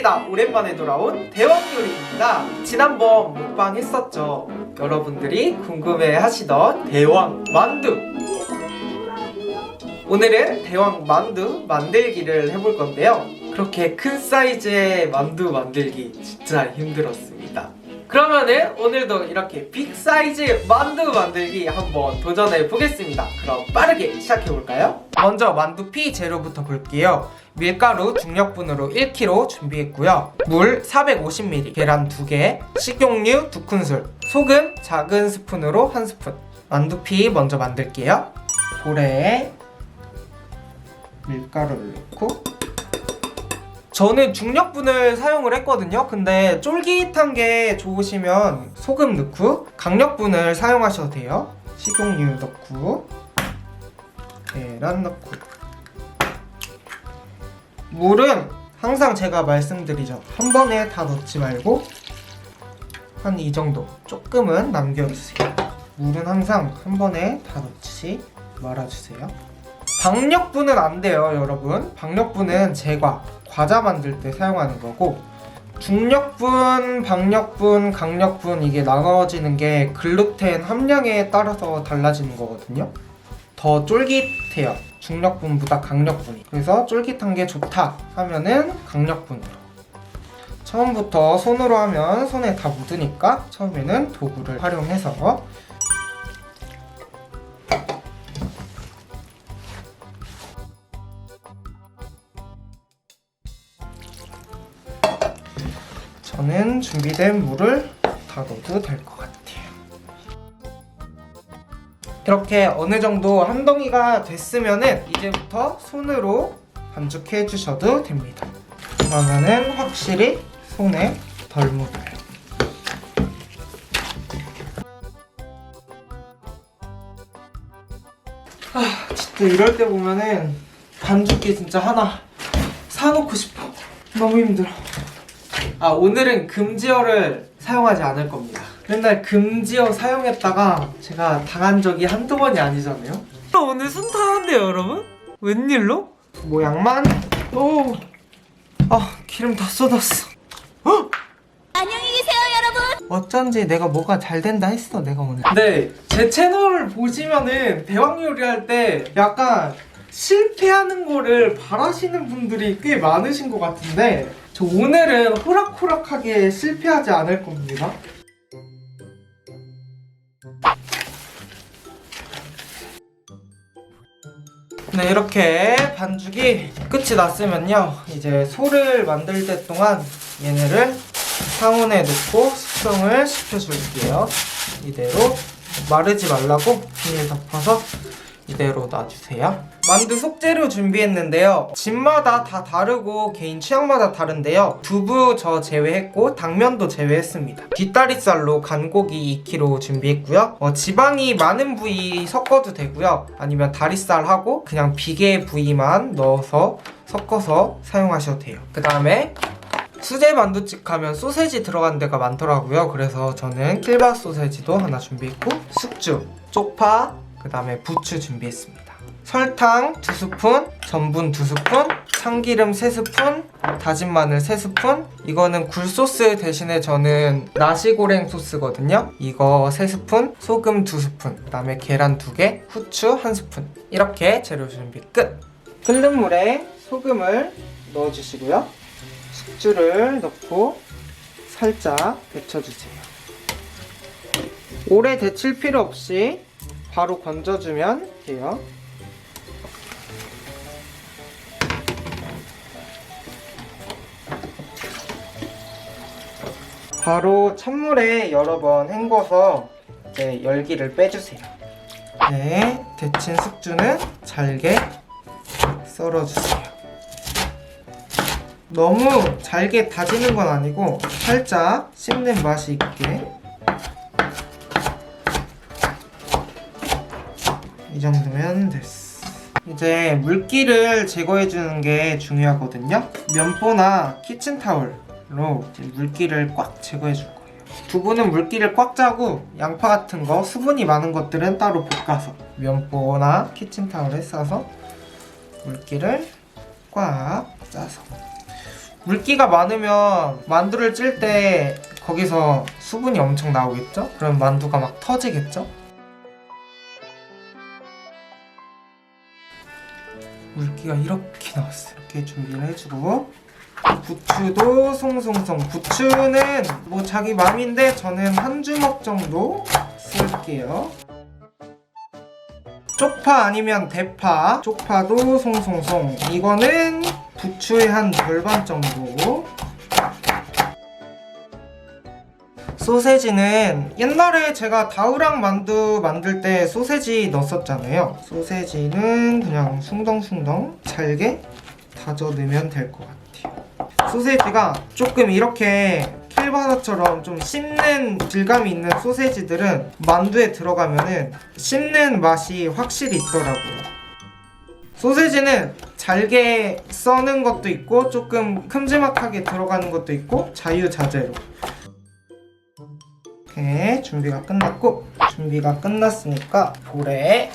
반갑습니다. 오랜만에 돌아온 대왕요리입니다. 지난번 먹방 했었죠. 여러분들이 궁금해 하시던 대왕 만두. 오늘은 대왕 만두 만들기를 해볼 건데요. 그렇게 큰 사이즈의 만두 만들기 진짜 힘들었습니다. 그러면은 오늘도 이렇게 빅 사이즈 만두 만들기 한번 도전해 보겠습니다. 그럼 빠르게 시작해 볼까요? 먼저 만두피 재료부터 볼게요. 밀가루 중력분으로 1kg 준비했고요. 물 450ml, 계란 2개, 식용유 2큰술, 소금 작은 스푼으로 1스푼. 만두피 먼저 만들게요. 볼에 밀가루를 넣고, 저는 중력분을 사용을 했거든요. 근데 쫄깃한 게 좋으시면 소금 넣고 강력분을 사용하셔도 돼요. 식용유 넣고 계란 넣고, 물은 항상 제가 말씀드리죠. 한 번에 다 넣지 말고 한 이 정도 조금은 남겨주세요. 물은 항상 한 번에 다 넣지 말아주세요. 박력분은 안 돼요, 여러분. 박력분은 제과, 과자 만들 때 사용하는 거고, 중력분, 박력분, 강력분 이게 나눠지는 게 글루텐 함량에 따라서 달라지는 거거든요. 더 쫄깃해요, 중력분보다 강력분이. 그래서 쫄깃한 게 좋다 하면은 강력분으로. 처음부터 손으로 하면 손에 다 묻으니까 처음에는 도구를 활용해서 저는 준비된 물을 다 넣어도 될 것 같아요. 이렇게 어느 정도 한 덩이가 됐으면은 이제부터 손으로 반죽해 주셔도 됩니다. 그러면은 확실히 손에 덜 묻어요. 진짜 이럴 때 보면은 반죽기 진짜 하나 사놓고 싶어. 너무 힘들어. 오늘은 금지어를 사용하지 않을 겁니다. 맨날 금지어 사용했다가 제가 당한 적이 한두 번이 아니잖아요. 오늘 순탄한데요, 여러분? 웬일로? 모양만. 기름 다 쏟았어. 안녕히 계세요, 여러분. 어쩐지 내가 뭐가 잘 된다 했어, 내가 오늘. 네, 제 채널 보시면은 대왕 요리할 때 약간 실패하는 거를 바라시는 분들이 꽤 많으신 것 같은데, 저 오늘은 호락호락하게 실패하지 않을 겁니다. 네, 이렇게 반죽이 끝이 났으면요, 이제 소를 만들 때 동안 얘네를 상온에 넣고 숙성을 시켜줄게요. 이대로 마르지 말라고 비닐 덮어서 이대로 놔주세요. 만두 속재료 준비했는데요. 집마다 다 다르고 개인 취향마다 다른데요. 두부 저 제외했고 당면도 제외했습니다. 뒷다리살로 간고기 2kg 준비했고요. 지방이 많은 부위 섞어도 되고요. 아니면 다리살하고 그냥 비계 부위만 넣어서 섞어서 사용하셔도 돼요. 그 다음에 수제 만두집 가면 소세지 들어간 데가 많더라고요. 그래서 저는 킬밥 소세지도 하나 준비했고, 숙주, 쪽파, 그 다음에 부추 준비했습니다. 설탕 2스푼, 전분 2스푼, 참기름 3스푼, 다진 마늘 3스푼. 이거는 굴소스 대신에 저는 나시고랭 소스거든요. 이거 3스푼, 소금 2스푼, 그 다음에 계란 2개, 후추 1스푼. 이렇게 재료 준비 끝! 끓는 물에 소금을 넣어주시고요. 숙주를 넣고 살짝 데쳐주세요. 오래 데칠 필요 없이 바로 건져주면 돼요. 바로 찬물에 여러 번 헹궈서 이제 열기를 빼주세요. 네, 데친 숙주는 잘게 썰어주세요. 너무 잘게 다지는 건 아니고 살짝 씹는 맛이 있게, 이 정도면 됐어. 이제 물기를 제거해주는 게 중요하거든요. 면보나 키친타올로 물기를 꽉 제거해줄 거예요. 두부는 물기를 꽉 짜고, 양파 같은 거 수분이 많은 것들은 따로 볶아서 면보나 키친타올에 싸서 물기를 꽉 짜서 물기가 많으면 만두를 찔 때 거기서 수분이 엄청 나오겠죠? 그럼 만두가 막 터지겠죠? 물기가 이렇게 나왔어요. 이렇게 준비를 해주고, 부추도 송송송. 부추는 뭐 자기 맘인데 저는 한 주먹 정도 쓸게요. 쪽파 아니면 대파, 쪽파도 송송송. 이거는 부추의 한 절반 정도. 소세지는 옛날에 제가 다우랑 만두 만들 때 소세지 넣었었잖아요. 소세지는 그냥 숭덩숭덩 잘게 다져 넣으면 될 것 같아요. 소세지가 조금 이렇게 킬바사처럼 좀 씹는 질감이 있는 소세지들은 만두에 들어가면은 씹는 맛이 확실히 있더라고요. 소세지는 잘게 써는 것도 있고 조금 큼지막하게 들어가는 것도 있고 자유자재로. 이렇게 준비가 끝났고, 준비가 끝났으니까 볼에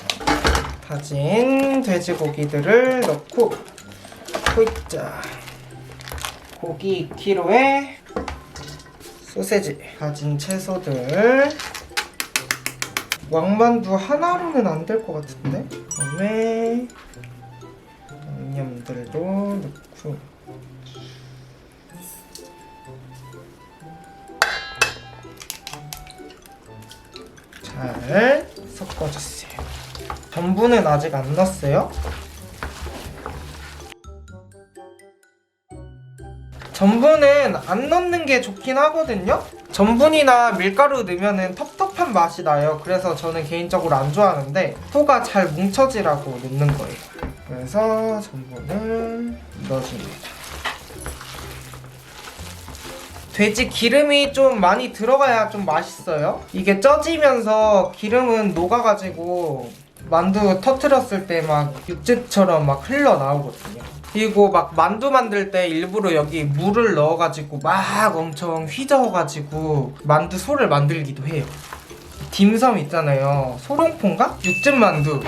다진 돼지고기들을 넣고, 호이자 고기 2kg에 소세지, 다진 채소들. 왕만두 하나로는 안 될 것 같은데? 그다음에 양념들도 넣고, 잘 섞어주세요. 전분은 아직 안 넣었어요. 전분은 안 넣는 게 좋긴 하거든요. 전분이나 밀가루 넣으면 텁텁한 맛이 나요. 그래서 저는 개인적으로 안 좋아하는데 소가 잘 뭉쳐지라고 넣는 거예요. 그래서 전분을 넣어줍니다. 돼지 기름이 좀 많이 들어가야 좀 맛있어요. 이게 쪄지면서 기름은 녹아가지고 만두 터트렸을 때 막 육즙처럼 막 흘러나오거든요. 그리고 막 만두 만들 때 일부러 여기 물을 넣어가지고 막 엄청 휘저어가지고 만두 소를 만들기도 해요. 딤섬 있잖아요. 소롱포인가? 육즙 만두.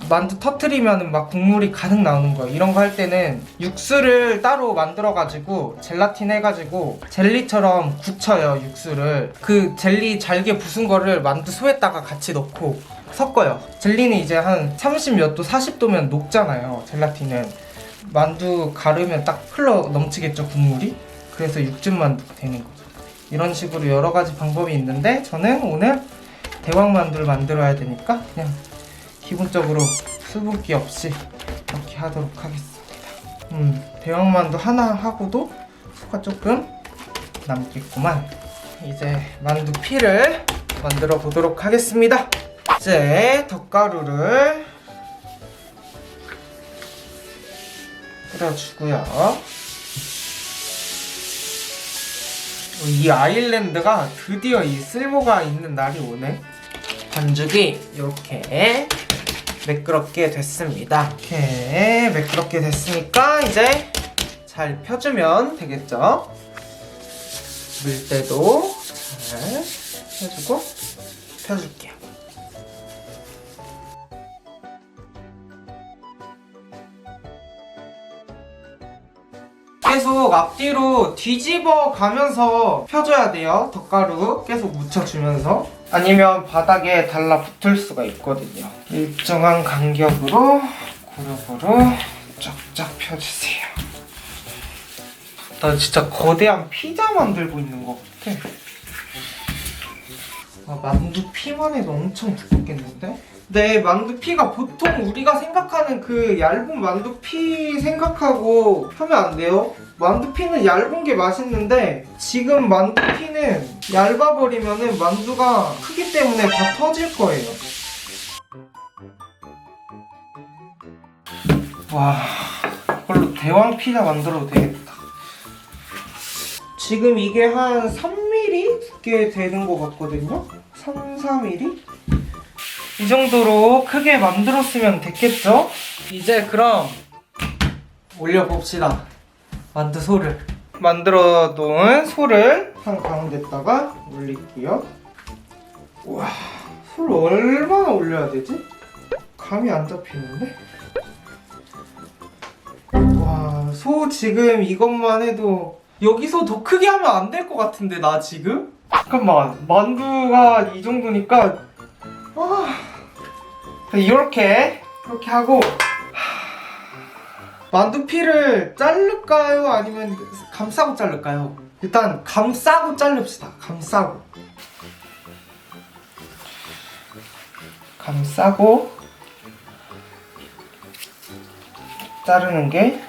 만두 터트리면 막 국물이 가득 나오는 거예요. 이런 거 할 때는 육수를 따로 만들어가지고 젤라틴 해가지고 젤리처럼 굳혀요, 육수를. 그 젤리 잘게 부순 거를 만두 소에다가 같이 넣고 섞어요. 젤리는 이제 한 30몇 도, 40도면 녹잖아요, 젤라틴은. 만두 가르면 딱 흘러 넘치겠죠, 국물이? 그래서 육즙 만두가 되는 거죠. 이런 식으로 여러 가지 방법이 있는데 저는 오늘 대왕 만두를 만들어야 되니까 그냥 기본적으로 수분기 없이 이렇게 하도록 하겠습니다. 대왕 만두 하나 하고도 수가 조금 남겠구만. 이제 만두 피를 만들어 보도록 하겠습니다. 이제 덧가루를 뿌려주고요. 이 아일랜드가 드디어 이 쓸모가 있는 날이 오네. 반죽이 이렇게 매끄럽게 됐습니다. 이렇게 매끄럽게 됐으니까 이제 잘 펴주면 되겠죠? 밀대도 잘 해주고 펴줄게요. 계속 앞뒤로 뒤집어 가면서 펴줘야 돼요. 덧가루 계속 묻혀주면서. 아니면 바닥에 달라붙을 수가 있거든요. 일정한 간격으로 고루고루 쫙쫙 펴주세요. 나 진짜 거대한 피자 만들고 있는 것 같아. 만두 피만 해도 엄청 두껍겠는데? 네, 만두피가 보통 우리가 생각하는 그 얇은 만두피 생각하고 하면 안 돼요. 만두피는 얇은 게 맛있는데 지금 만두피는 얇아버리면은 만두가 크기 때문에 다 터질 거예요. 와, 이걸로 대왕 피자 만들어도 되겠다. 지금 이게 한 3mm 두께 되는 것 같거든요? 3, 4mm? 이 정도로 크게 만들었으면 됐겠죠? 이제 그럼 올려봅시다. 만두 소를. 만들어 놓은 소를 한 가운데다가 올릴게요. 우와, 소를 얼마나 올려야 되지? 감이 안 잡히는데? 와, 소 지금 이것만 해도 여기서 더 크게 하면 안 될 것 같은데 나 지금? 잠깐만, 만두가 이 정도니까 이렇게 하고 만두피를 자를까요? 아니면 감싸고 자를까요? 일단 감싸고 자릅시다. 감싸고 자르는 게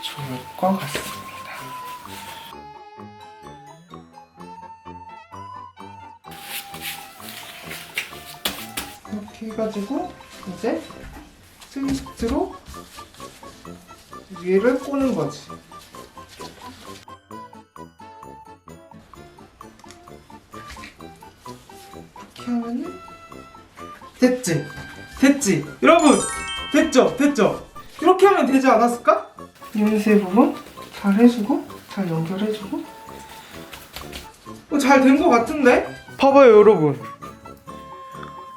좋을 것 같습니다. 이렇게 해가지고 이제 트위스트로 위를 꼬는 거지. 이렇게 하면은 됐지 여러분, 됐죠. 이렇게 하면 되지 않았을까? 이음새 부분 잘 해주고 잘 연결해주고 잘 된 것 같은데? 봐봐요 여러분,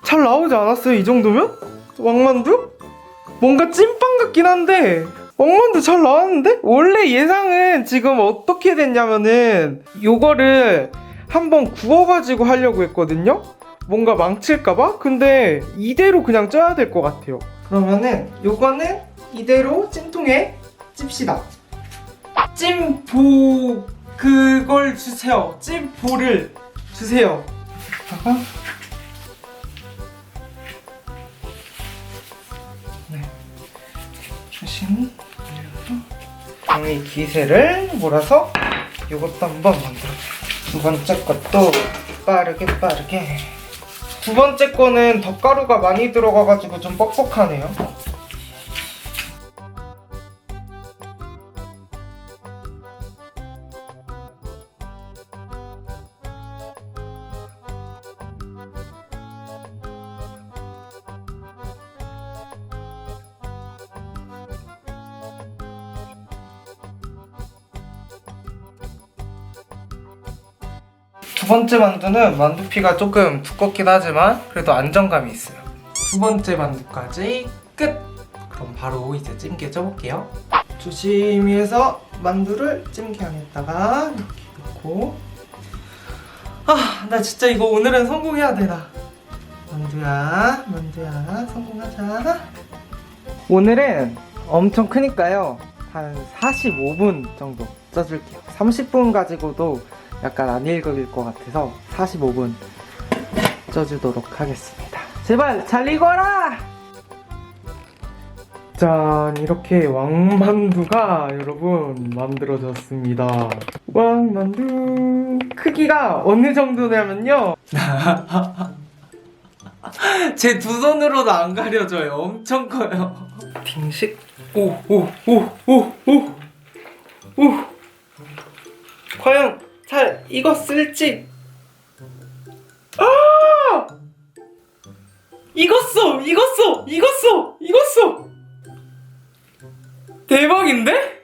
잘 나오지 않았어요? 이 정도면? 왕만두? 뭔가 찐빵 같긴 한데 왕만두 잘 나왔는데? 원래 예상은 지금 어떻게 됐냐면은 요거를 한번 구워가지고 하려고 했거든요? 뭔가 망칠까봐? 근데 이대로 그냥 쪄야 될 것 같아요. 그러면은 요거는 이대로 찜통에 찝시다. 찜보 그걸 주세요. 찜보를 주세요. 다가 조심히 올려서 이 기세를 몰아서 요것도 한번 만들어볼게요. 두 번째 것도 빠르게 두 번째 거는 덧가루가 많이 들어가가지고 좀 뻑뻑하네요. 두 번째 만두는 만두피가 조금 두껍긴 하지만 그래도 안정감이 있어요. 두 번째 만두까지 끝! 그럼 바로 이제 찜기에 쪄볼게요. 조심히 해서 만두를 찜기 안에다가 이렇게 넣고 나 진짜 이거 오늘은 성공해야 되나. 만두야 성공하자. 오늘은 엄청 크니까요 한 45분 정도 쪄줄게요. 30분 가지고도 약간 안 읽을 것 같아서 45분 쪄주도록 하겠습니다. 제발 잘 익어라! 짠, 이렇게 왕만두가 여러분 만들어졌습니다. 왕만두 크기가 어느 정도냐면요 제 두 손으로도 안 가려져요. 엄청 커요. 빙식 오 과연 잘 익었을지. 익었어. 대박인데?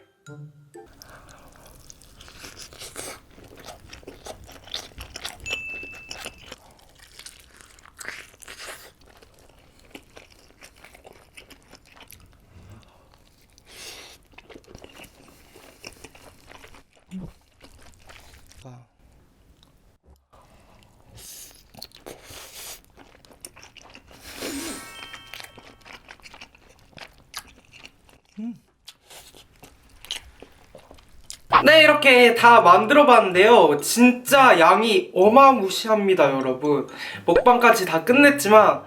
네, 이렇게 다 만들어봤는데요. 진짜 양이 어마무시합니다, 여러분. 먹방까지 다 끝냈지만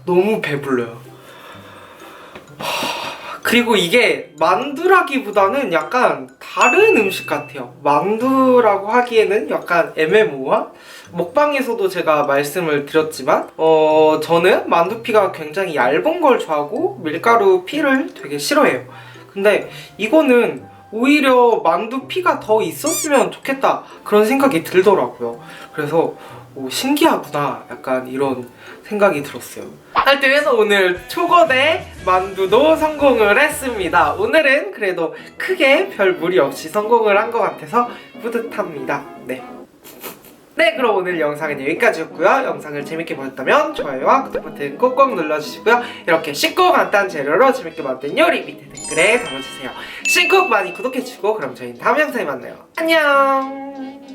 너무 배불러요. 그리고 이게 만두라기보다는 약간 다른 음식 같아요. 만두라고 하기에는 약간 애매모호한? 먹방에서도 제가 말씀을 드렸지만 저는 만두피가 굉장히 얇은 걸 좋아하고 밀가루 피를 되게 싫어해요. 근데 이거는 오히려 만두피가 더 있었으면 좋겠다 그런 생각이 들더라고요. 그래서 신기하구나 약간 이런 생각이 들었어요. 하여튼 그래서 오늘 초거대 만두도 성공을 했습니다. 오늘은 그래도 크게 별 무리 없이 성공을 한 것 같아서 뿌듯합니다. 네. 네, 그럼 오늘 영상은 여기까지였고요. 영상을 재밌게 보셨다면 좋아요와 구독 버튼 꼭꼭 눌러주시고요. 이렇게 쉽고 간단한 재료로 재밌게 만든 요리 밑에 댓글에 달아주세요. 신쿡 많이 구독해주시고 그럼 저희는 다음 영상에 만나요. 안녕.